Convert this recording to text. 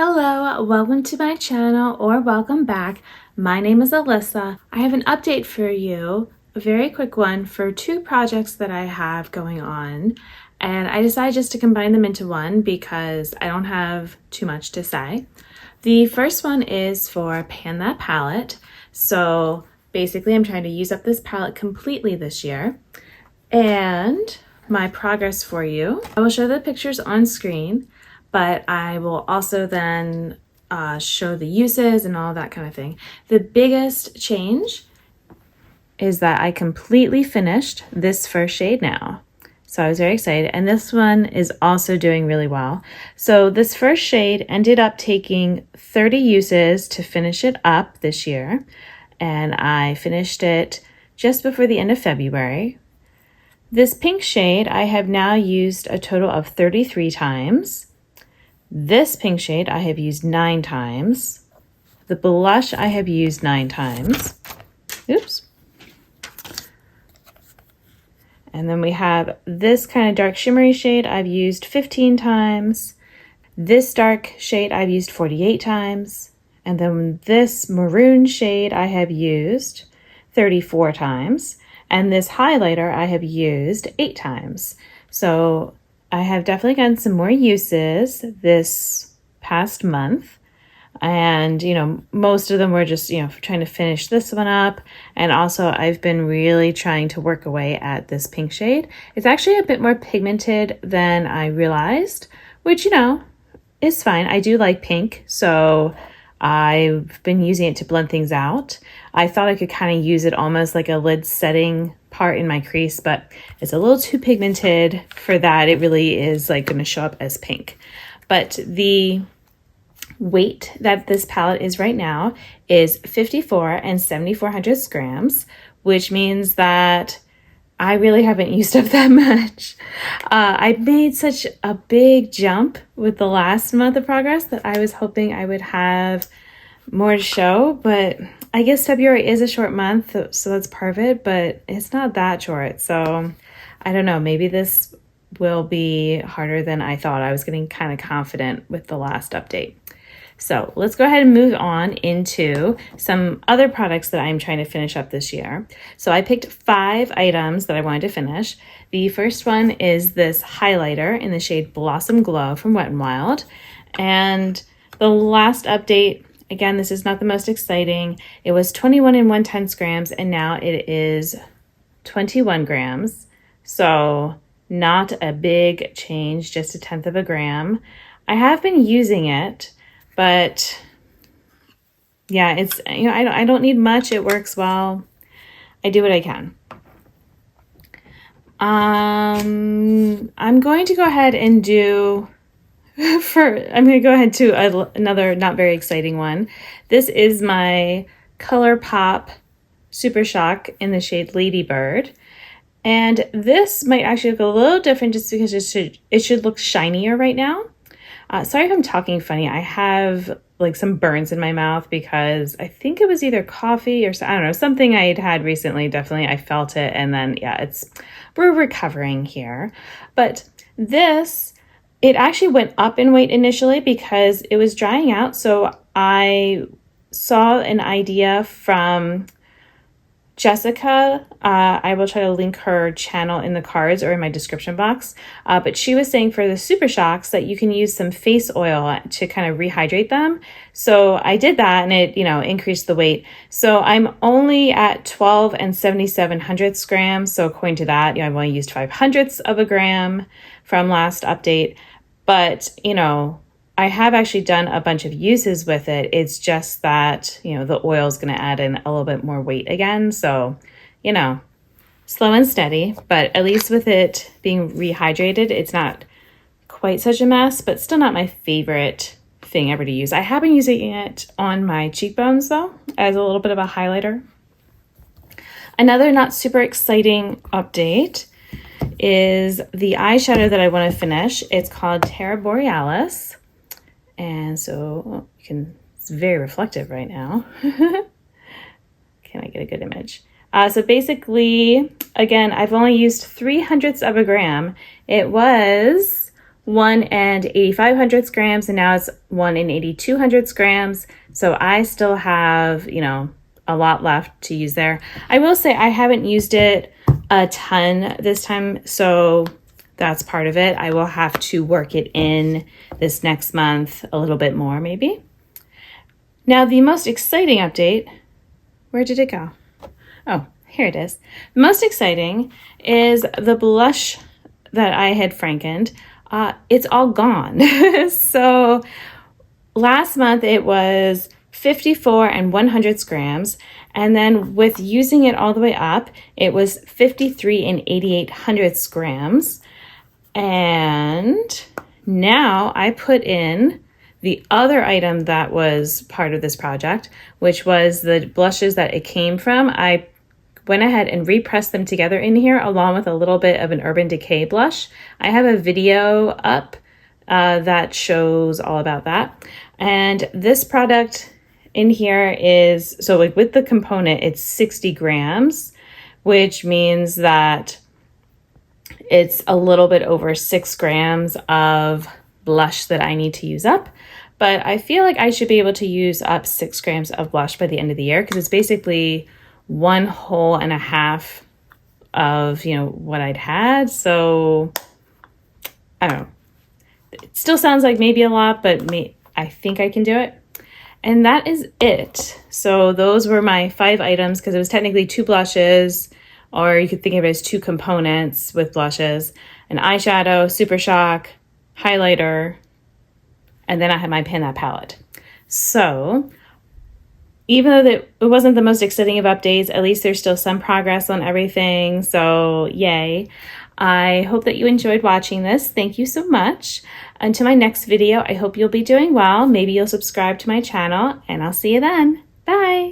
Hello, welcome to my channel or welcome back. My name is Alyssa. I have an update for you, a very quick one for two projects that I have going on. And I decided just to combine them into one because I don't have too much to say. The first one is for Pan That Palette. So basically I'm trying to use up this palette completely this year. And my progress for you, I will show the pictures on screen, but I will also then show the uses and all that kind of thing. The biggest change is that I completely finished this first shade now. So I was very excited. And this one is also doing really well. So this first shade ended up taking 30 uses to finish it up this year. And I finished it just before the end of February. This pink shade I have now used a total of 33 times. This pink shade I have used 9 times. The blush I have used 9 times. Oops. And then we have this kind of dark shimmery shade I've used 15 times. This dark shade I've used 48 times. And then this maroon shade I have used 34 times. And this highlighter I have used 8 times. So I have definitely gotten some more uses this past month. And, most of them were just, trying to finish this one up. And also I've been really trying to work away at this pink shade. It's actually a bit more pigmented than I realized, which, is fine. I do like pink. So I've been using it to blend things out. I thought I could kind of use it almost like a lid setting part in my crease, but it's a little too pigmented for that. It really is like going to show up as pink. But the weight that this palette is right now is 54 and 7,400 grams, which means that I really haven't used up that much. I made such a big jump with the last month of progress that I was hoping I would have more to show, but I guess February is a short month, so that's part of it, but it's not that short. So I don't know, maybe this will be harder than I thought. I was getting kind of confident with the last update. So let's go ahead and move on into some other products that I'm trying to finish up this year. So I picked 5 items that I wanted to finish. The first one is this highlighter in the shade Blossom Glow from Wet n Wild. And the last update, again, this is not the most exciting. It was 21 and 1/10 grams, and now it is 21 grams. So not a big change, just 1/10 of a gram. I have been using it, but yeah, it's, I don't need much. It works well. I do what I can. I'm going to go ahead and do another not very exciting one. This is my ColourPop Super Shock in the shade Ladybird. And this might actually look a little different just because it should look shinier right now. Sorry if I'm talking funny. I have like some burns in my mouth because I think it was either coffee or I don't know, something I had recently. Definitely I felt it. And then, yeah, we're recovering here. But it actually went up in weight initially because it was drying out. So I saw an idea from Jessica. I will try to link her channel in the cards or in my description box. But she was saying for the Super Shocks that you can use some face oil to kind of rehydrate them. So I did that and it, increased the weight. So I'm only at 12 and 7,700 grams. So according to that, I've only used 0.05 of a gram from last update. But, I have actually done a bunch of uses with it. It's just that, the oil is going to add in a little bit more weight again. So, slow and steady, but at least with it being rehydrated, it's not quite such a mess, but still not my favorite thing ever to use. I have been using it on my cheekbones though, as a little bit of a highlighter. Another not super exciting update is the eyeshadow that I want to finish. It's called Terra Borealis. And so it's very reflective right now. Can I get a good image? So basically, again, I've only used 0.03 of a gram. It was 1 and 85 grams, and now it's 1 and 82 grams. So I still have, you know, a lot left to use there. I will say I haven't used it a ton this time, so that's part of it. I will have to work it in this next month a little bit more, maybe. Now, the most exciting update, where did it go? Oh, here it is. The most exciting is the blush that I had frankened. It's all gone. So last month it was 54 and 100 grams. And then with using it all the way up, it was 53 and 88 grams. And now I put in the other item that was part of this project, which was the blushes that it came from. I went ahead and repressed them together in here along with a little bit of an Urban Decay blush. I have a video up that shows all about that. And this product in here is, so like with the component, it's 60 grams, which means that it's a little bit over 6 grams of blush that I need to use up. But I feel like I should be able to use up 6 grams of blush by the end of the year, because it's basically 1.5 wholes of, you know, what I'd had. So I don't know. It still sounds like maybe a lot, but I think I can do it. And that is it. So those were my 5 items, because it was technically 2 blushes, or you could think of it as 2 components with blushes: an eyeshadow, Super Shock, highlighter, and then I had my Pin That palette. So even though it wasn't the most exciting of updates, at least there's still some progress on everything. So yay. I hope that you enjoyed watching this. Thank you so much. Until my next video, I hope you'll be doing well. Maybe you'll subscribe to my channel, and I'll see you then. Bye.